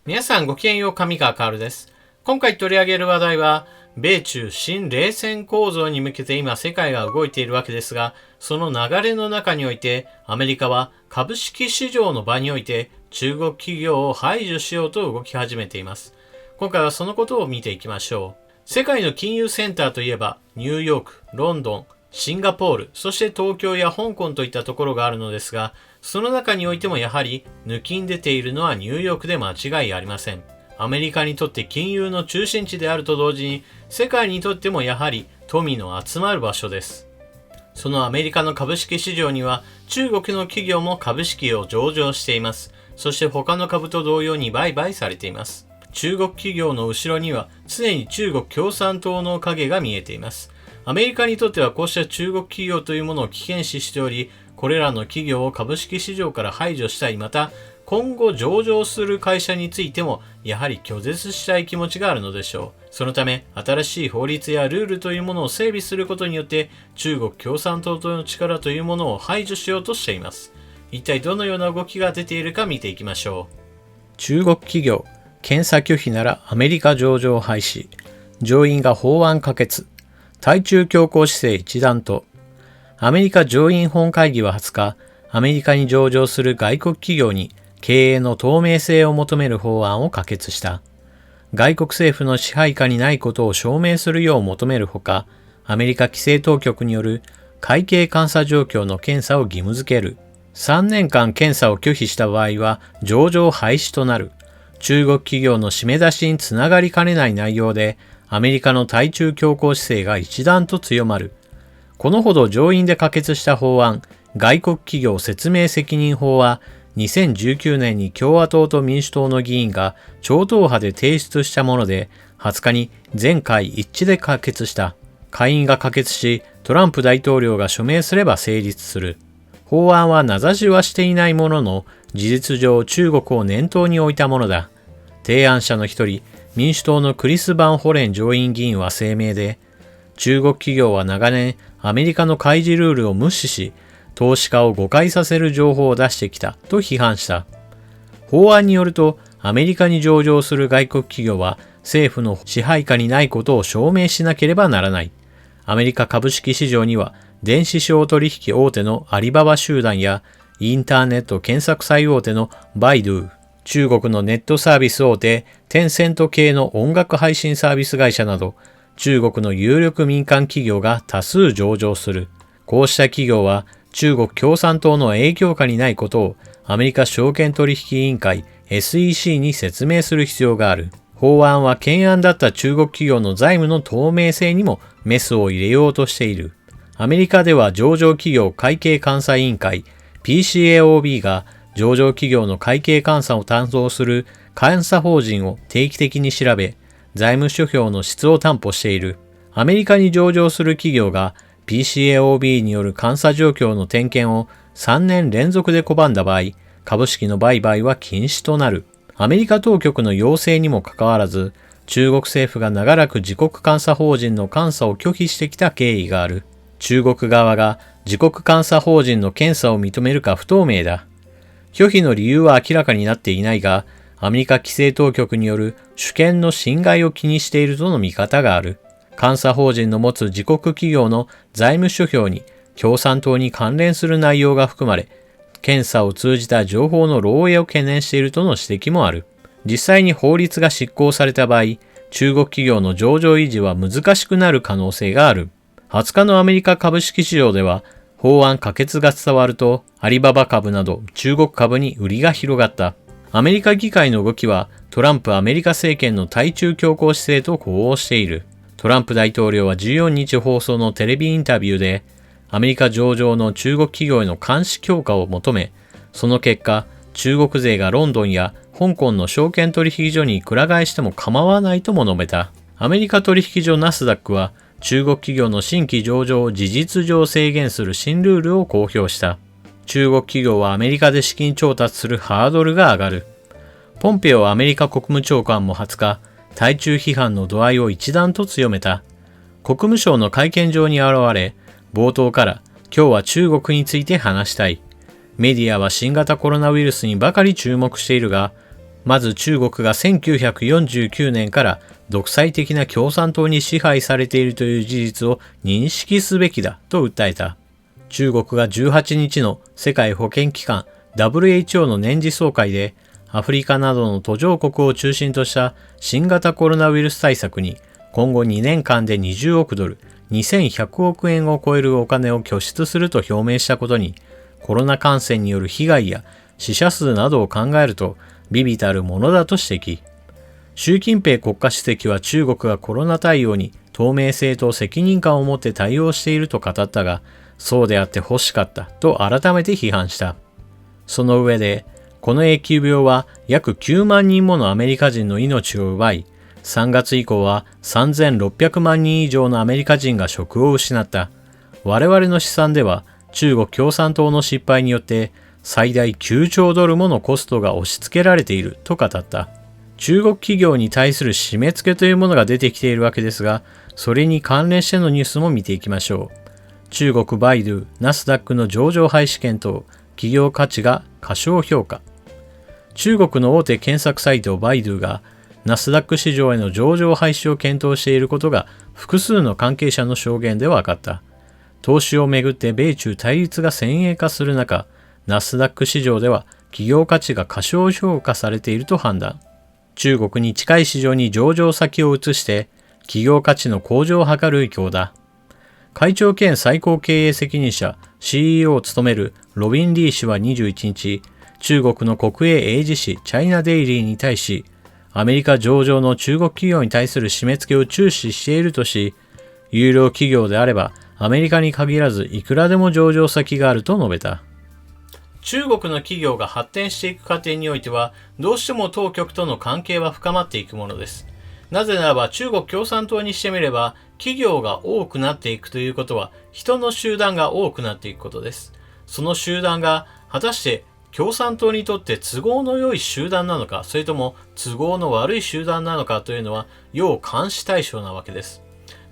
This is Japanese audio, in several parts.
皆さんごきげんよう、上川薫です。今回取り上げる話題は、米中新冷戦構造に向けて今世界が動いているわけですが、その流れの中において、アメリカは株式市場の場において中国企業を排除しようと動き始めています。今回はそのことを見ていきましょう。世界の金融センターといえば、ニューヨーク、ロンドン、シンガポール、そして東京や香港といったところがあるのですが、その中においてもやはり抜きん出ているのはニューヨークで間違いありません。アメリカにとって金融の中心地であると同時に、世界にとってもやはり富の集まる場所です。そのアメリカの株式市場には中国の企業も株式を上場しています。そして他の株と同様に売買されています。中国企業の後ろには常に中国共産党の影が見えています。アメリカにとってはこうした中国企業というものを危険視しており、これらの企業を株式市場から排除したい、また今後上場する会社についてもやはり拒絶したい気持ちがあるのでしょう。そのため新しい法律やルールというものを整備することによって中国共産党との力というものを排除しようとしています。一体どのような動きが出ているか見ていきましょう。中国企業検査拒否ならアメリカ上場廃止、上院が法案可決、対中強硬姿勢一段と。アメリカ上院本会議は20日、アメリカに上場する外国企業に経営の透明性を求める法案を可決した。外国政府の支配下にないことを証明するよう求めるほか、アメリカ規制当局による会計監査状況の検査を義務付ける。3年間検査を拒否した場合は上場廃止となる。中国企業の締め出しにつながりかねない内容で、アメリカの対中強硬姿勢が一段と強まる。このほど上院で可決した法案、外国企業説明責任法は、2019年に共和党と民主党の議員が超党派で提出したもので、20日に全会一致で可決した。下院が可決し、トランプ大統領が署名すれば成立する。法案は名指しはしていないものの、事実上中国を念頭に置いたものだ。提案者の一人、民主党のクリス・バン・ホレン上院議員は声明で、中国企業は長年アメリカの開示ルールを無視し、投資家を誤解させる情報を出してきたと批判した。法案によると、アメリカに上場する外国企業は政府の支配下にないことを証明しなければならない。アメリカ株式市場には電子商取引大手のアリババ集団やインターネット検索最大手のバイドゥ、中国のネットサービス大手テンセント系の音楽配信サービス会社など中国の有力民間企業が多数上場する。こうした企業は中国共産党の影響下にないことをアメリカ証券取引委員会 SEC に説明する必要がある。法案は懸案だった中国企業の財務の透明性にもメスを入れようとしている。アメリカでは上場企業会計監査委員会 PCAOB が上場企業の会計監査を担当する監査法人を定期的に調べ、財務諸表の質を担保している。アメリカに上場する企業が PCAOB による監査状況の点検を3年連続で拒んだ場合、株式の売買は禁止となる。アメリカ当局の要請にもかかわらず、中国政府が長らく自国監査法人の監査を拒否してきた経緯がある。中国側が自国監査法人の検査を認めるか不透明だ。拒否の理由は明らかになっていないが、アメリカ規制当局による主権の侵害を気にしているとの見方がある。監査法人の持つ自国企業の財務諸表に共産党に関連する内容が含まれ、検査を通じた情報の漏洩を懸念しているとの指摘もある。実際に法律が執行された場合、中国企業の上場維持は難しくなる可能性がある。20日のアメリカ株式市場では、法案可決が伝わると、アリババ株など中国株に売りが広がった。アメリカ議会の動きは、トランプアメリカ政権の対中強硬姿勢と呼応している。トランプ大統領は14日放送のテレビインタビューで、アメリカ上場の中国企業への監視強化を求め、その結果、中国勢がロンドンや香港の証券取引所にくら替えしても構わないとも述べた。アメリカ取引所ナスダックは、中国企業の新規上場を事実上制限する新ルールを公表した。中国企業はアメリカで資金調達するハードルが上がる。ポンペオアメリカ国務長官も20日、対中批判の度合いを一段と強めた。国務省の会見場に現れ、冒頭から今日は中国について話したい。メディアは新型コロナウイルスにばかり注目しているが、まず中国が1949年から独裁的な共産党に支配されているという事実を認識すべきだと訴えた。中国が18日の世界保健機関 WHO の年次総会でアフリカなどの途上国を中心とした新型コロナウイルス対策に今後2年間で20億ドル、2100億円を超えるお金を拠出すると表明したことに、コロナ感染による被害や死者数などを考えると微々たるものだと指摘。習近平国家主席は中国がコロナ対応に透明性と責任感を持って対応していると語ったが、そうであって欲しかったと改めて批判した。その上で、この疫病は約9万人ものアメリカ人の命を奪い、3月以降は3600万人以上のアメリカ人が職を失った。我々の試算では中国共産党の失敗によって最大9兆ドルものコストが押し付けられていると語った。中国企業に対する締め付けというものが出てきているわけですが、それに関連してのニュースも見ていきましょう。中国バイドゥ、ナスダックの上場廃止検討、企業価値が過小評価。中国の大手検索サイトバイドゥがナスダック市場への上場廃止を検討していることが複数の関係者の証言で分かった。投資をめぐって米中対立が先鋭化する中、ナスダック市場では企業価値が過小評価されていると判断。中国に近い市場に上場先を移して企業価値の向上を図る意向だ。会長兼最高経営責任者 CEO を務めるロビン・リー氏は21日、中国の国営英字紙チャイナデイリーに対し、アメリカ上場の中国企業に対する締め付けを注視しているとし、優良企業であればアメリカに限らずいくらでも上場先があると述べた。中国の企業が発展していく過程においては、どうしても当局との関係は深まっていくものです。なぜならば中国共産党にしてみれば、企業が多くなっていくということは、人の集団が多くなっていくことです。その集団が果たして共産党にとって都合の良い集団なのか、それとも都合の悪い集団なのかというのは要監視対象なわけです。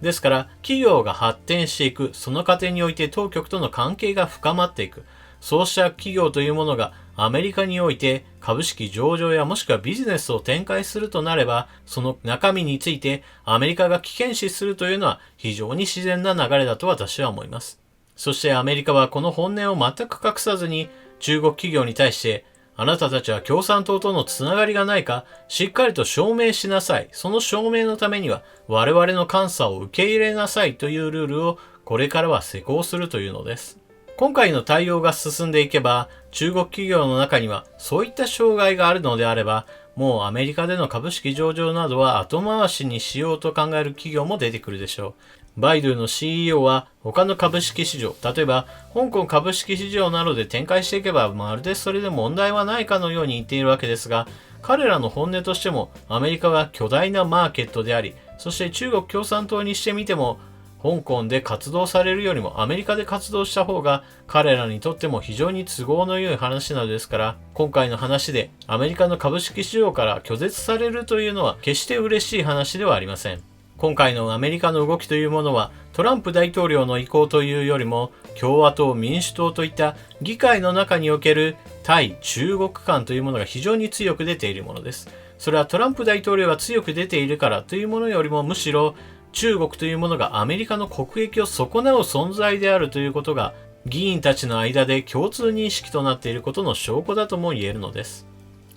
ですから企業が発展していく、その過程において当局との関係が深まっていく。そうした企業というものがアメリカにおいて株式上場やもしくはビジネスを展開するとなれば、その中身についてアメリカが危険視するというのは非常に自然な流れだと私は思います。そしてアメリカはこの本音を全く隠さずに中国企業に対して、あなたたちは共産党とのつながりがないか、しっかりと証明しなさい。その証明のためには我々の監査を受け入れなさいというルールをこれからは施行するというのです。今回の対応が進んでいけば、中国企業の中にはそういった障害があるのであれば、もうアメリカでの株式上場などは後回しにしようと考える企業も出てくるでしょう。バイドゥの CEO は他の株式市場、例えば香港株式市場などで展開していけばまるでそれで問題はないかのように言っているわけですが、彼らの本音としてもアメリカは巨大なマーケットであり、そして中国共産党にしてみても香港で活動されるよりもアメリカで活動した方が彼らにとっても非常に都合の良い話なのですから、今回の話でアメリカの株式市場から拒絶されるというのは決して嬉しい話ではありません。今回のアメリカの動きというものはトランプ大統領の意向というよりも共和党、民主党といった議会の中における対中国感というものが非常に強く出ているものです。それはトランプ大統領が強く出ているからというものよりも、むしろ中国というものがアメリカの国益を損なう存在であるということが議員たちの間で共通認識となっていることの証拠だとも言えるのです。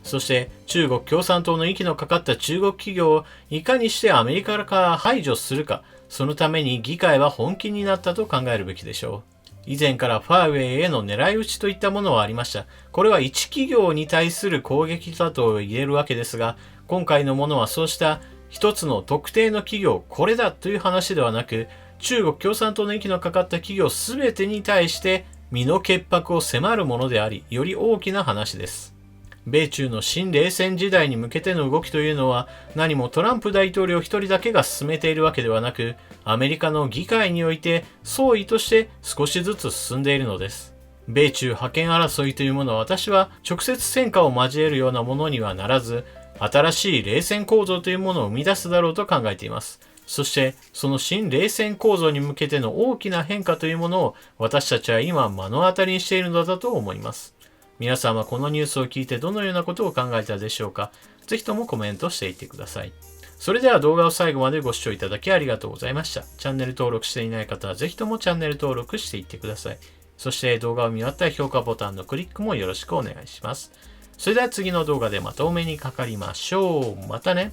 そして中国共産党の息のかかった中国企業をいかにしてアメリカから排除するか、そのために議会は本気になったと考えるべきでしょう。以前からファーウェイへの狙い撃ちといったものはありました。これは一企業に対する攻撃だと言えるわけですが、今回のものはそうした一つの特定の企業、これだという話ではなく、中国共産党の息のかかった企業すべてに対して身の潔白を迫るものであり、より大きな話です。米中の新冷戦時代に向けての動きというのは、何もトランプ大統領一人だけが進めているわけではなく、アメリカの議会において総意として少しずつ進んでいるのです。米中覇権争いというものは、私は直接戦火を交えるようなものにはならず、新しい冷戦構造というものを生み出すだろうと考えています。そしてその新冷戦構造に向けての大きな変化というものを私たちは今目の当たりにしているのだと思います。皆さんはこのニュースを聞いてどのようなことを考えたでしょうか。ぜひともコメントしていってください。それでは動画を最後までご視聴いただきありがとうございました。チャンネル登録していない方はぜひともチャンネル登録していってください。そして動画を見終わったら評価ボタンのクリックもよろしくお願いします。それでは次の動画でまたお目にかかりましょう。またね。